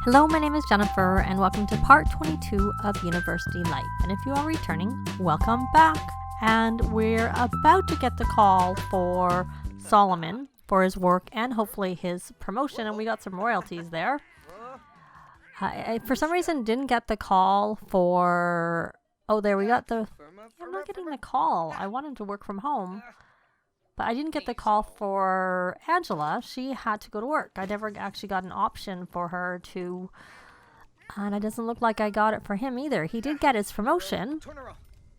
Hello, my name is Jennifer, and welcome to part 22 of University Life. And if you are returning, welcome back. And we're about to get the call for Solomon for his work and hopefully his promotion, and we got some royalties there. I for some reason didn't get the call for... Oh, there we got the... I'm not getting the call. I wanted to work from home. But I didn't get the call for Angela. She had to go to work. I never actually got an option for her to... And it doesn't look like I got it for him either. He did get his promotion.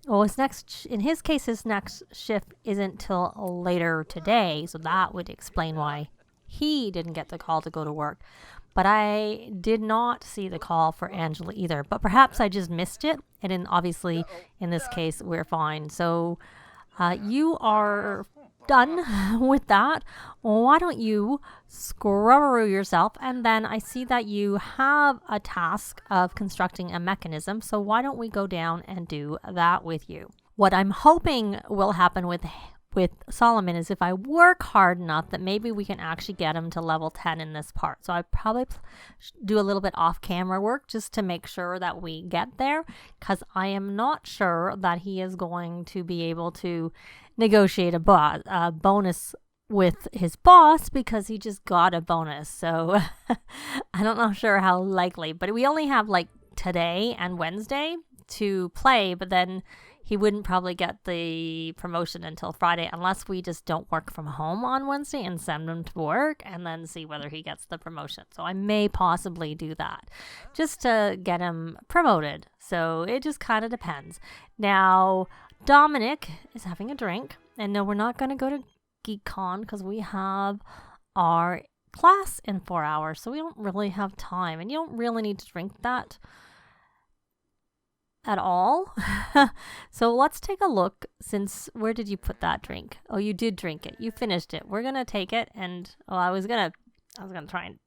Well, in his case, his next shift isn't till later today. So that would explain why he didn't get the call to go to work. But I did not see the call for Angela either. But perhaps I just missed it. And then obviously, in this case, we're fine. So you are... done with that. Why don't you scrubberoo yourself? And then I see that you have a task of constructing a mechanism, so why don't we go down and do that with you? What I'm hoping will happen with Solomon is if I work hard enough that maybe we can actually get him to level 10 in this part. So I probably do a little bit off camera work just to make sure that we get there, because I am not sure that he is going to be able to negotiate a bonus with his boss because he just got a bonus. So I don't know sure how likely, but we only have like today and Wednesday to play, but then he wouldn't probably get the promotion until Friday unless we just don't work from home on Wednesday and send him to work and then see whether he gets the promotion. So I may possibly do that just to get him promoted. So it just kind of depends. Now, Dominic is having a drink, and no, we're not going to go to GeekCon because we have our class in 4 hours, so we don't really have time, and you don't really need to drink that at all. So let's take a look. Where did you put that drink? Oh, you did drink it. You finished it. We're going to take it, and I was going to try and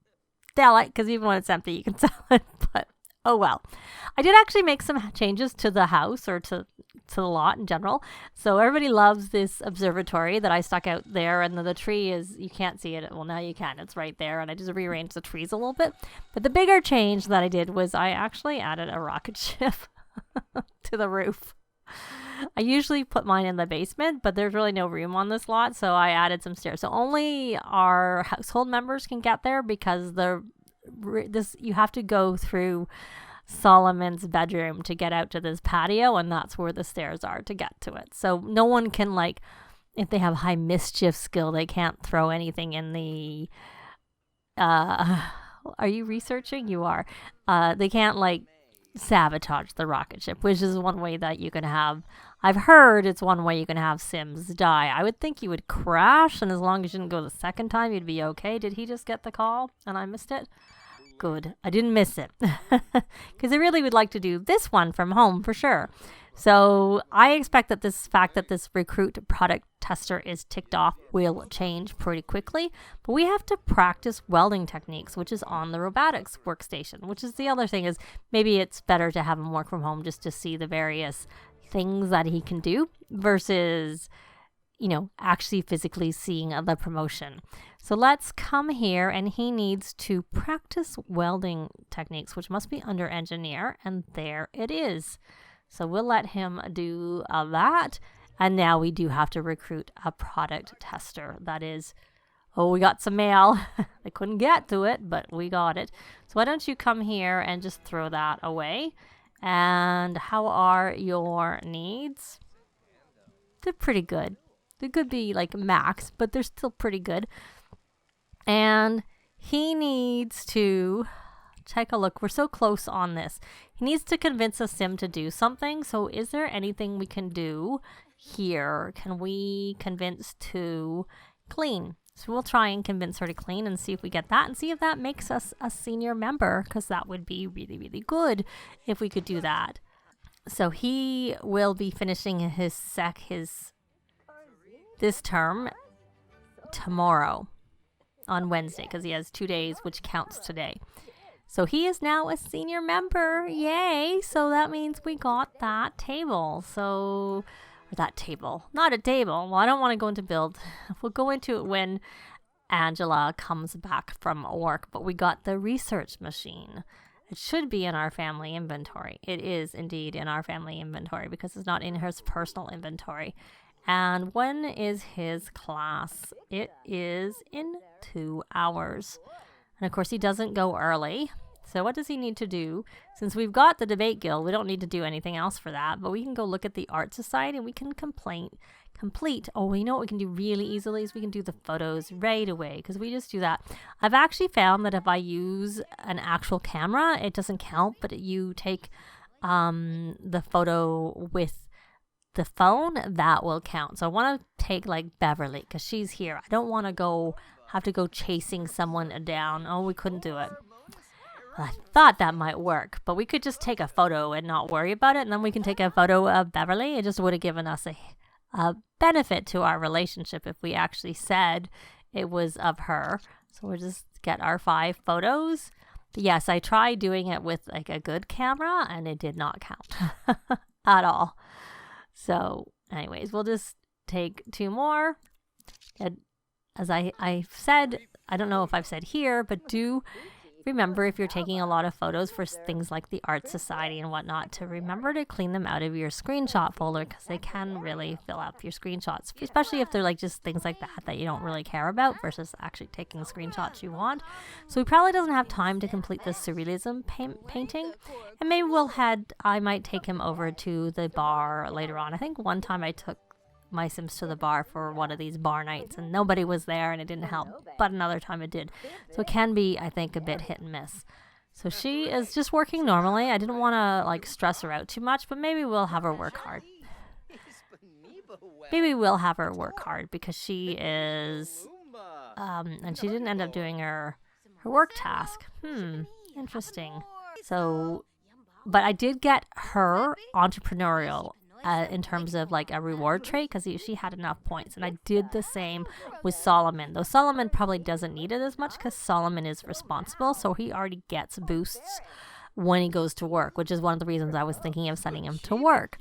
sell it because even when it's empty, you can sell it, but oh well. I did actually make some changes to the house or to the lot in general. So everybody loves this observatory that I stuck out there, and the tree is, you can't see it. Well, now you can. It's right there, and I just rearranged the trees a little bit. But the bigger change that I did was I actually added a rocket ship to the roof. I usually put mine in the basement, but there's really no room on this lot, so I added some stairs. So only our household members can get there because you have to go through Solomon's bedroom to get out to this patio, and that's where the stairs are to get to it. So no one can, like, if they have high mischief skill, they can't throw anything in the are you researching? You are. They can't, like, sabotage the rocket ship, which is one way that you can have, I've heard it's one way you can have Sims die. I would think you would crash, and as long as you didn't go the second time, you'd be okay. Did he just get the call and I missed it? Good. I didn't miss it because I really would like to do this one from home for sure. So I expect that this recruit product tester is ticked off will change pretty quickly, but we have to practice welding techniques, which is on the robotics workstation, which is the other thing is maybe it's better to have him work from home just to see the various things that he can do versus, actually physically seeing the promotion. So let's come here, and he needs to practice welding techniques, which must be under engineer, and there it is. So we'll let him do that. And now we do have to recruit a product tester. That is, we got some mail. I couldn't get to it, but we got it. So why don't you come here and just throw that away? And how are your needs? They're pretty good. They could be like max, but they're still pretty good. And he needs to take a look. We're so close on this. He needs to convince a sim to do something. So is there anything we can do here? Can we convince to clean? So we'll try and convince her to clean and see if we get that and see if that makes us a senior member, because that would be really, really good if we could do that. So he will be finishing this term tomorrow on Wednesday because he has 2 days, which counts today. So he is now a senior member. Yay. So that means we got that table. Not a table. Well, I don't want to go into build. We'll go into it when Angela comes back from work, but we got the research machine. It should be in our family inventory. It is indeed in our family inventory because it's not in his personal inventory. And when is his class? It is in 2 hours. And of course, he doesn't go early. So what does he need to do? Since we've got the debate guild, we don't need to do anything else for that. But we can go look at the art society and we can complete. Oh, you know what we can do really easily is we can do the photos right away because we just do that. I've actually found that if I use an actual camera, it doesn't count, but you take the photo with the phone, that will count. So I want to take like Beverly because she's here. I don't want to have to go chasing someone down. Oh, we couldn't do it. I thought that might work, but we could just take a photo and not worry about it, and then we can take a photo of Beverly. It just would have given us a benefit to our relationship if we actually said it was of her. So we'll just get our 5 photos. But yes, I tried doing it with like a good camera, and it did not count at all. So anyways, we'll just take 2 more. And as I said, I don't know if I've said here, but do remember if you're taking a lot of photos for things like the art society and whatnot to remember to clean them out of your screenshot folder because they can really fill up your screenshots, especially if they're like just things like that you don't really care about versus actually taking screenshots you want. So he probably doesn't have time to complete the surrealism painting, and maybe I might take him over to the bar later on. I think one time I took my Sims to the bar for one of these bar nights and nobody was there and it didn't help, but another time it did. So it can be, I think, a bit hit and miss. So she is just working normally. I didn't want to like stress her out too much, but maybe we'll have her work hard. Because she is and she didn't end up doing her work task. Interesting. So but I did get her entrepreneurial in terms of like a reward trait because she had enough points, and I did the same with Solomon, though Solomon probably doesn't need it as much because Solomon is responsible, so he already gets boosts when he goes to work, which is one of the reasons I was thinking of sending him to work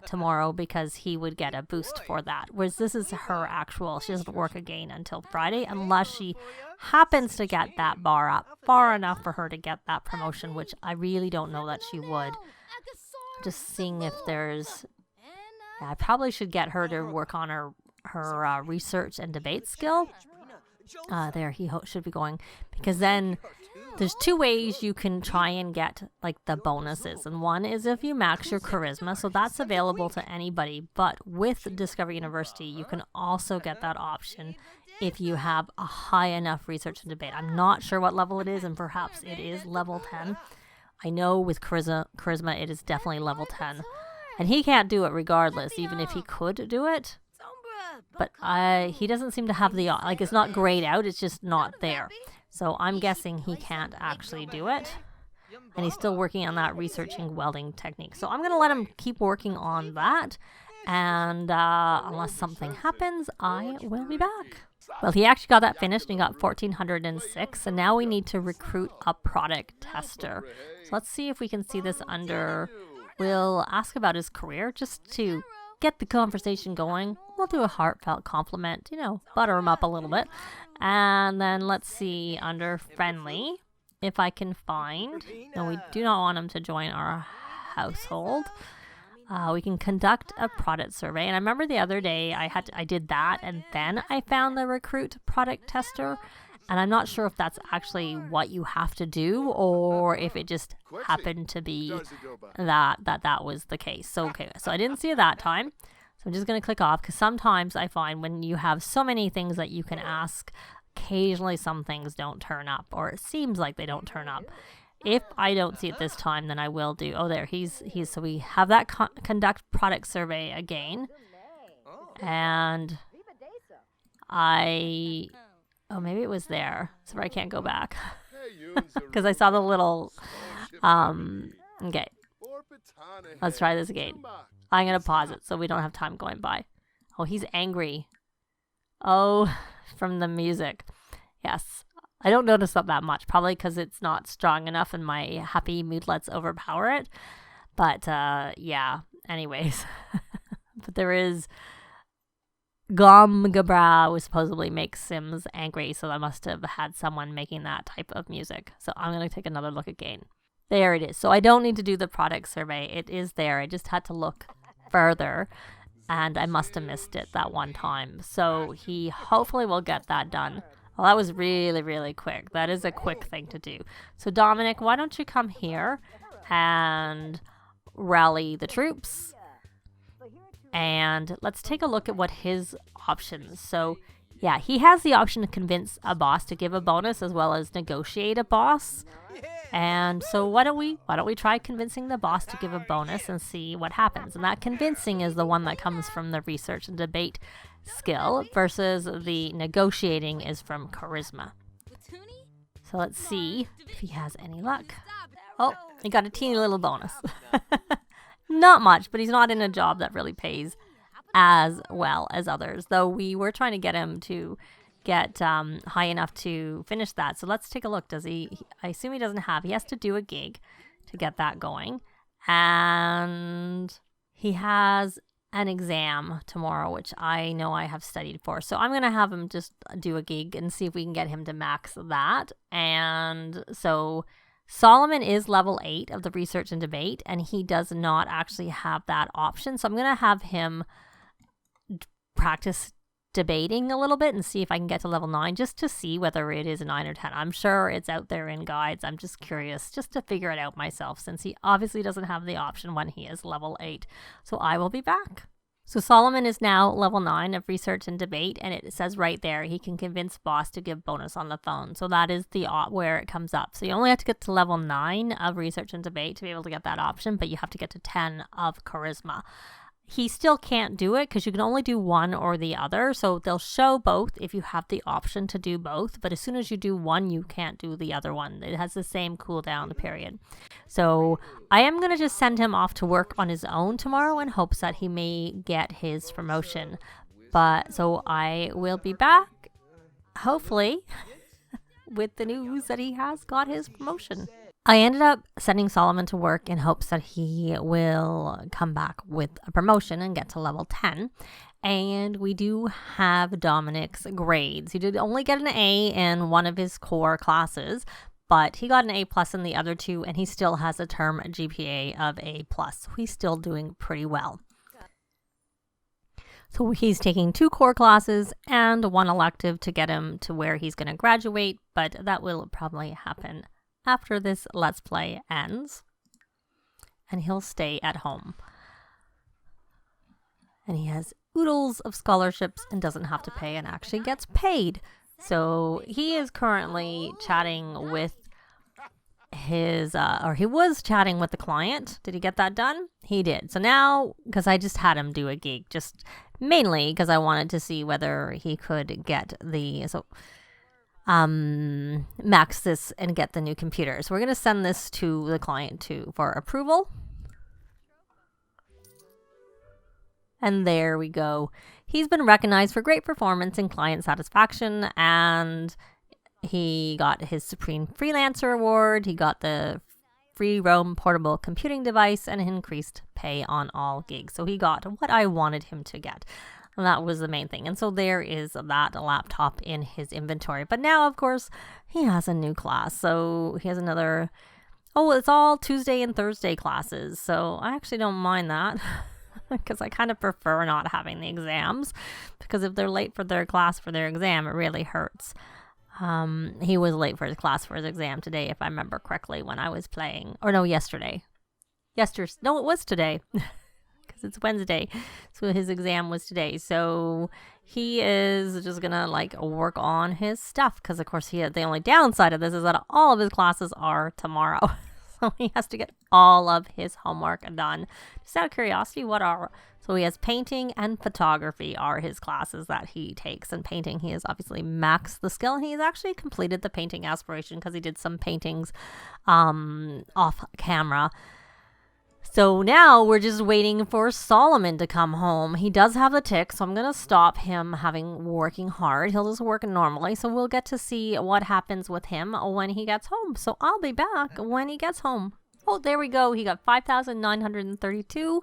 tomorrow because he would get a boost for that, whereas this is her actual, she doesn't work again until Friday unless she happens to get that bar up far enough for her to get that promotion, which I really don't know that she would. Just seeing if there's I probably should get her to work on her research and debate skill. There he should be going, because then there's 2 ways you can try and get like the bonuses, and one is if you max your charisma, so that's available to anybody, but with Discovery University you can also get that option if you have a high enough research and debate. I'm not sure what level it is, and perhaps it is level 10. I know with charisma it is definitely level 10. And he can't do it regardless, even if he could do it. But he doesn't seem to have the, like, it's not grayed out, it's just not there. So I'm guessing he can't actually do it. And he's still working on that researching welding technique. So I'm going to let him keep working on that. And unless something happens, I will be back. Well, he actually got that finished and he got 1,406. And now we need to recruit a product tester. So let's see if we can see this under, we'll ask about his career just to get the conversation going. We'll do a heartfelt compliment, butter him up a little bit. And then let's see under friendly if I can find, no, we do not want him to join our household. We can conduct a product survey. And I remember the other day I did that and then I found the recruit product tester. And I'm not sure if that's actually what you have to do or if it just happened to be that was the case. So, okay, so I didn't see it that time. So I'm just going to click off because sometimes I find when you have so many things that you can ask, occasionally some things don't turn up or it seems like they don't turn up. If I don't see it this time, then I will do. Oh, there, he's so we have that conduct product survey again. And oh, maybe it was there. So I can't go back because I saw the little, okay. Let's try this again. I'm going to pause it so we don't have time going by. Oh, he's angry. Oh, from the music. Yes. I don't notice that much, probably because it's not strong enough and my happy mood lets overpower it. But yeah, anyways. But there is Gomgabra supposedly makes Sims angry, so I must have had someone making that type of music. So I'm going to take another look again. There it is. So I don't need to do the product survey. It is there. I just had to look further, and I must have missed it that one time. So he hopefully will get that done. Well, that was really, really quick. That is a quick thing to do. So Dominic, why don't you come here and rally the troops? And let's take a look at what his options. So yeah, he has the option to convince a boss to give a bonus as well as negotiate a boss. And so why don't we try convincing the boss to give a bonus and see what happens. And that convincing is the one that comes from the research and debate skill versus the negotiating is from charisma. So let's see if he has any luck. Oh, he got a teeny little bonus. Not much, but he's not in a job that really pays as well as others, though we were trying to get him to get high enough to finish that. So let's take a look. Does he I assume he doesn't have. He has to do a gig to get that going. And he has an exam tomorrow, which I know I have studied for. So I'm going to have him just do a gig and see if we can get him to max that. And so Solomon is level 8 of the research and debate, and he does not actually have that option. So I'm going to have him practice debating a little bit and see if I can get to level 9 just to see whether it is a 9 or 10. I'm sure it's out there in guides. I'm just curious just to figure it out myself since he obviously doesn't have the option when he is level 8. So I will be back. So Solomon is now level 9 of research and debate, and it says right there he can convince boss to give bonus on the phone. So that is the where it comes up. So you only have to get to level 9 of research and debate to be able to get that option, but you have to get to 10 of charisma. He still can't do it because you can only do one or the other. So they'll show both if you have the option to do both. But as soon as you do one, you can't do the other one. It has the same cooldown period. So I am going to just send him off to work on his own tomorrow in hopes that he may get his promotion. But so I will be back, hopefully, with the news that he has got his promotion. I ended up sending Solomon to work in hopes that he will come back with a promotion and get to level 10. And we do have Dominic's grades. He did only get an A in one of his core classes, but he got an A plus in the other two, and he still has a term GPA of A plus. So he's still doing pretty well. So he's taking 2 core classes and 1 elective to get him to where he's going to graduate, but that will probably happen after this Let's Play ends, and he'll stay at home. And he has oodles of scholarships and doesn't have to pay and actually gets paid. So he is currently chatting with his, or he was chatting with the client. Did he get that done? He did. So now, because I just had him do a gig, just mainly because I wanted to see whether he could get the, max this and get the new computer. So we're going to send this to the client for approval. And there we go. He's been recognized for great performance and client satisfaction, and he got his Supreme Freelancer Award. He got the free roam portable computing device and increased pay on all gigs. So he got what I wanted him to get. And that was the main thing. And so there is that laptop in his inventory. But now, of course, he has a new class. So he has another, it's all Tuesday and Thursday classes. So I actually don't mind that because I kind of prefer not having the exams, because if they're late for their class for their exam, it really hurts. He was late for his class for his exam today, if I remember correctly, when I was playing. Or no, yesterday. No, it was today. It's Wednesday, so his exam was today. So he is just gonna work on his stuff, because of course the only downside of this is that all of his classes are tomorrow. So he has to get all of his homework done. Just out of curiosity, so he has painting and photography are his classes that he takes. And painting, he has obviously maxed the skill, and he's actually completed the painting aspiration because he did some paintings off camera. So now we're just waiting for Solomon to come home. He does have the tick, so I'm going to stop him working hard. He'll just work normally, so we'll get to see what happens with him when he gets home. So I'll be back when he gets home. Oh, there we go. He got 5,932,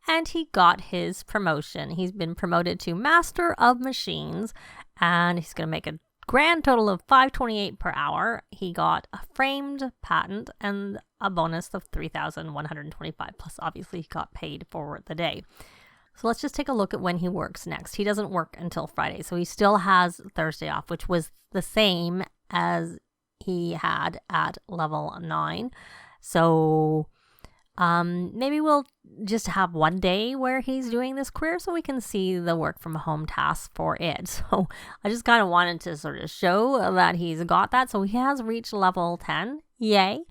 and he got his promotion. He's been promoted to Master of Machines, and he's going to make a grand total of $5.28 per hour. He got a framed patent and a bonus of $3,125, plus obviously he got paid for the day. So let's just take a look at when he works next. He doesn't work until Friday, so he still has Thursday off, which was the same as he had at level 9. So maybe we'll just have one day where he's doing this career so we can see the work from home tasks for it. So I just kind of wanted to sort of show that he's got that. So he has reached level 10. Yay.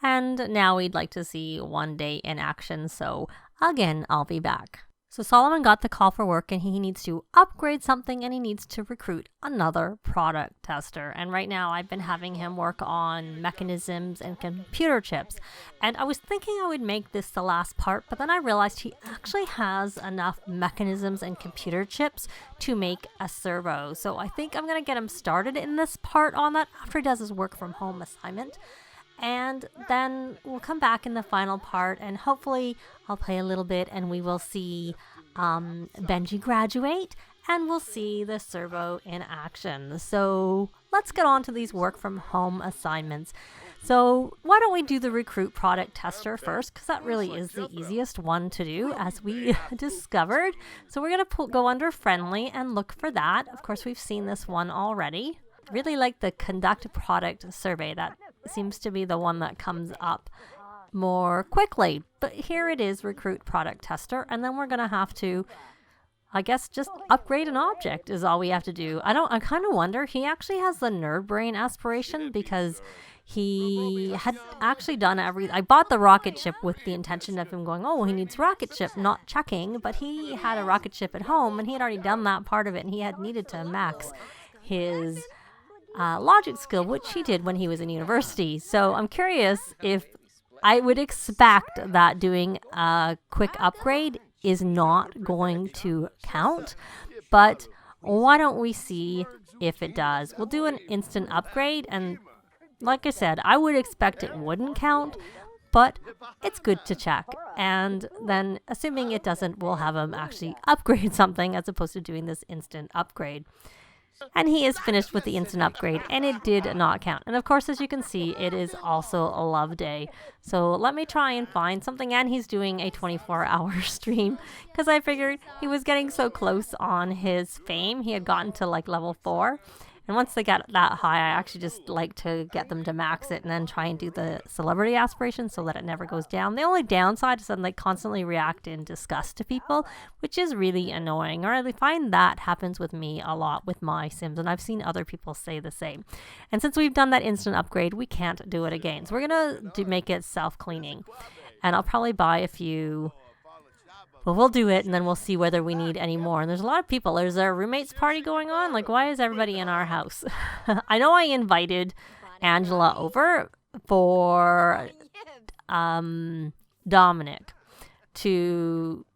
And now we'd like to see one day in action. So again, I'll be back. So Solomon got the call for work, and he needs to upgrade something, and he needs to recruit another product tester. And right now I've been having him work on mechanisms and computer chips. And I was thinking I would make this the last part, but then I realized he actually has enough mechanisms and computer chips to make a servo. So I think I'm going to get him started in this part on that after he does his work from home assignment. And then we'll come back in the final part, and hopefully I'll play a little bit and we will see Benji graduate, and we'll see the servo in action. So let's get on to these work from home assignments. So why don't we do the recruit product tester first, because that really is the easiest one to do, as we discovered. So we're going to go under friendly and look for that. Of course, we've seen this one already. Really like the conduct product survey. That seems to be the one that comes up more quickly. But here it is, recruit product tester. And then we're going to have to, I guess, just upgrade an object is all we have to do. I kind of wonder, he actually has the nerd brain aspiration, because he had actually done I bought the rocket ship with the intention of him going, oh, he needs rocket ship, not checking. But he had a rocket ship at home, and he had already done that part of it, and he had needed to max his logic skill, which he did when he was in university. So I'm curious if I would expect that doing a quick upgrade is not going to count, but why don't we see if it does? We'll do an instant upgrade, and like I said, I would expect it wouldn't count, but it's good to check. And then assuming it doesn't, we'll have him actually upgrade something as opposed to doing this instant upgrade. And he is finished with the instant upgrade, and it did not count. And of course, as you can see, it is also a love day. So let me try and find something. And he's doing a 24-hour stream, because I figured he was getting so close on his fame. He had gotten to like level 4. And once they get that high, I actually just like to get them to max it and then try and do the celebrity aspiration so that it never goes down. The only downside is that they constantly react in disgust to people, which is really annoying. Or I find that happens with me a lot with my Sims, and I've seen other people say the same. And since we've done that instant upgrade, we can't do it again. So we're going to make it self-cleaning. And I'll probably buy a few. But we'll do it, and then we'll see whether we need any more. And there's a lot of people. There's a roommates party going on. Like, why is everybody in our house? I know I invited Angela over for Dominic to...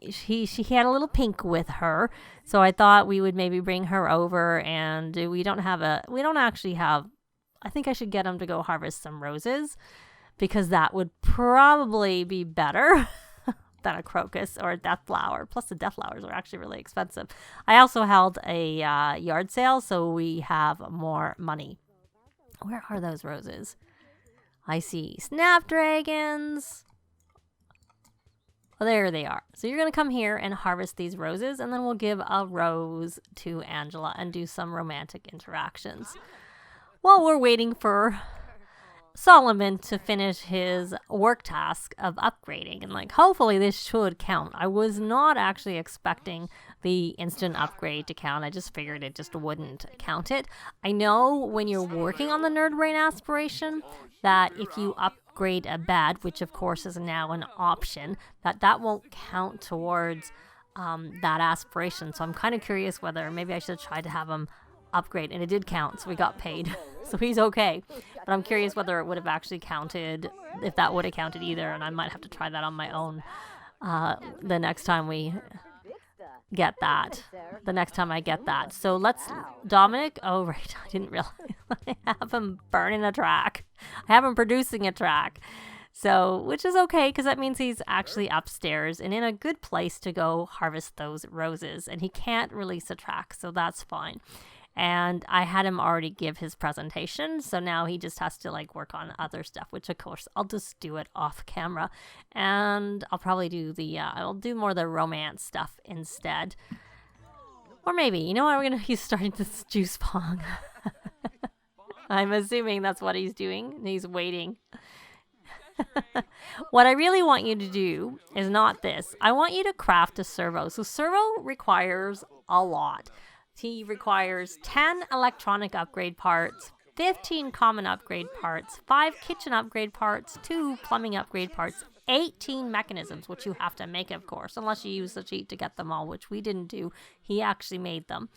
She had a little pink with her, so I thought we would maybe bring her over. And we don't actually have... I think I should get him to go harvest some roses, because that would probably be better than a crocus or a death flower. Plus the death flowers are actually really expensive. I also held a yard sale, so we have more money. Where are those roses? I see snapdragons. Oh, there they are. So you're going to come here and harvest these roses, and then we'll give a rose to Angela and do some romantic interactions. While we're waiting for Solomon to finish his work task of upgrading, and hopefully this should count. I was not actually expecting the instant upgrade to count. I just figured it just wouldn't count it. I know when you're working on the nerd brain aspiration that if you upgrade a bed, which of course is now an option, that won't count towards that aspiration. So I'm kind of curious whether maybe I should try to have him upgrade, and it did count, so we got paid. So he's okay. But I'm curious whether it would have actually counted, if that would have counted either, and I might have to try that on my own the next time we get that. The next time I get that. So let's, Dominic, oh right, I didn't realize I have him burning a track. I have him producing a track. So, which is okay because that means he's actually upstairs and in a good place to go harvest those roses. And he can't release a track, so that's fine. And I had him already give his presentation, so now he just has to like work on other stuff, which of course I'll just do it off camera. And I'll probably do I'll do more of the romance stuff instead. Or maybe, you know what, he's starting this juice pong. I'm assuming that's what he's doing. He's waiting. What I really want you to do is not this. I want you to craft a servo. So servo requires a lot. He requires 10 electronic upgrade parts, 15 common upgrade parts, 5 kitchen upgrade parts, 2 plumbing upgrade parts, 18 mechanisms, which you have to make, of course, unless you use the cheat to get them all, which we didn't do. He actually made them.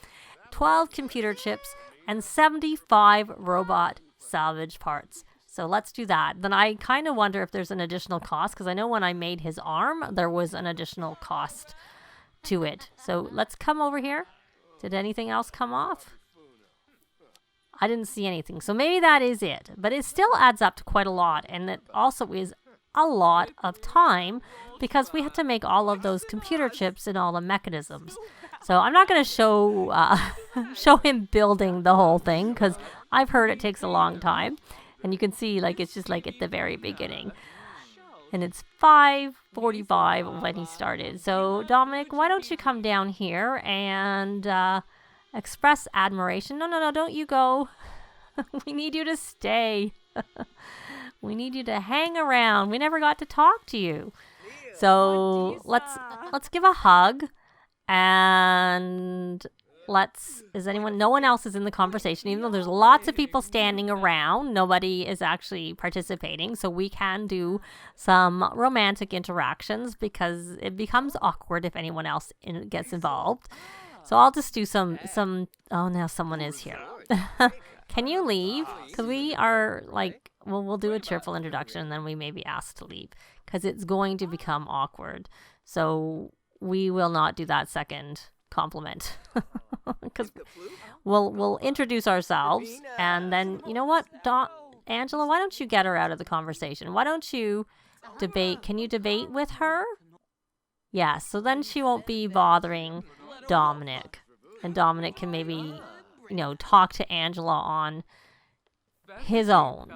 12 computer chips, and 75 robot salvage parts. So let's do that. Then I kind of wonder if there's an additional cost, because I know when I made his arm, there was an additional cost to it. So let's come over here. Did anything else come off? I didn't see anything. So maybe that is it. But it still adds up to quite a lot. And it also is a lot of time because we have to make all of those computer chips and all the mechanisms. So I'm not going to show him building the whole thing because I've heard it takes a long time. And you can see like it's just like at the very beginning. And it's 5:45 when he started. So, Dominic, why don't you come down here and express admiration? No, don't you go. We need you to stay. We need you to hang around. We never got to talk to you. So, let's give a hug. And no one else is in the conversation, even though there's lots of people standing around. Nobody is actually participating, so we can do some romantic interactions because it becomes awkward if anyone else gets involved. So I'll just do some oh, now someone is here. Can you leave? Because we are like, we'll do a cheerful introduction and then we may be asked to leave because it's going to become awkward. So we will not do that second compliment because we'll introduce ourselves and then you know what, Angela, why don't you get her out of the conversation? Why don't you debate? Can you debate with her? Yeah, so then she won't be bothering Dominic, and Dominic can maybe talk to Angela on his own.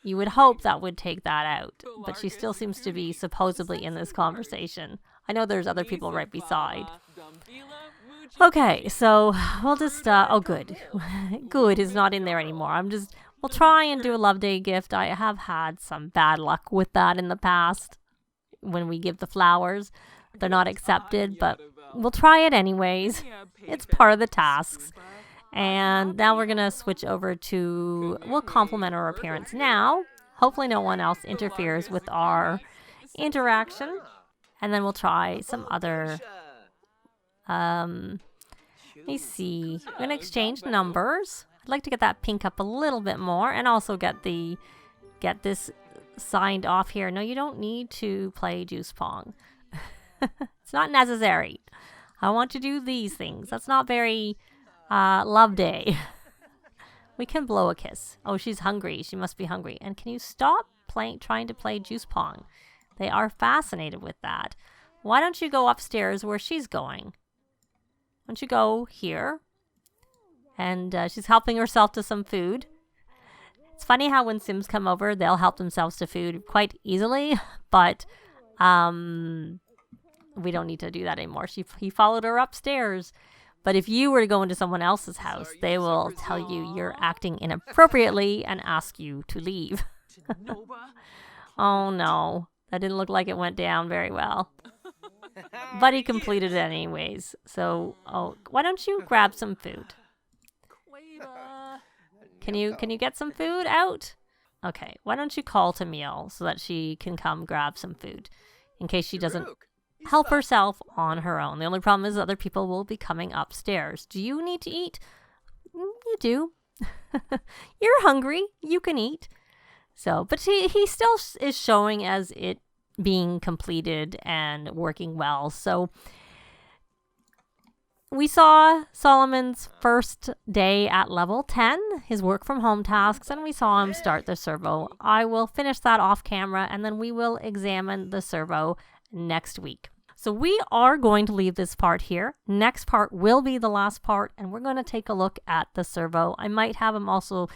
You would hope that would take that out, but she still seems to be supposedly in this conversation. I know there's other people right beside. Okay, so we'll just, oh, good. Good is not in there anymore. We'll try and do a Love Day gift. I have had some bad luck with that in the past. When we give the flowers, they're not accepted, but we'll try it anyways. It's part of the tasks. And now we're going to switch over to, we'll compliment our appearance now. Hopefully no one else interferes with our interaction. And then we'll try some other, let me see. We're going to exchange numbers. I'd like to get that pink up a little bit more and also get this signed off here. No, you don't need to play Juice Pong. It's not necessary. I want to do these things. That's not very Love Day. We can blow a kiss. Oh, she's hungry. She must be hungry. And can you stop trying to play Juice Pong? They are fascinated with that. Why don't you go upstairs where she's going? Why don't you go here? And she's helping herself to some food. It's funny how when Sims come over, they'll help themselves to food quite easily, but we don't need to do that anymore. He followed her upstairs. But if you were to go into someone else's house, they will tell you you're acting inappropriately and ask you to leave. Oh no, that didn't look like it went down very well. But he completed it anyways. So, why don't you grab some food? Can you get some food out? Okay, why don't you call Tamil so that she can come grab some food in case she doesn't help herself on her own. The only problem is other people will be coming upstairs. Do you need to eat? You do. You're hungry. You can eat. So, but he still is showing as it being completed and working well. So we saw Solomon's first day at level 10, his work from home tasks, and we saw him start the servo. I will finish that off camera, and then we will examine the servo next week. So we are going to leave this part here. Next part will be the last part, and we're going to take a look at the servo. I might have him also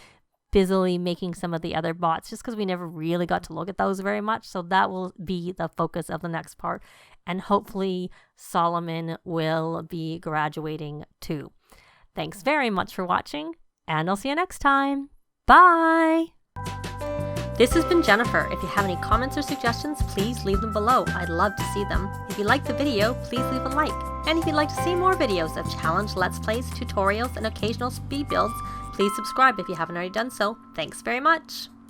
busily making some of the other bots, just because we never really got to look at those very much. So that will be the focus of the next part. And hopefully Solomon will be graduating too. Thanks very much for watching, and I'll see you next time. Bye! This has been Jennifer. If you have any comments or suggestions, please leave them below. I'd love to see them. If you liked the video, please leave a like. And if you'd like to see more videos of challenge, let's plays, tutorials, and occasional speed builds, please subscribe if you haven't already done so. Thanks very much.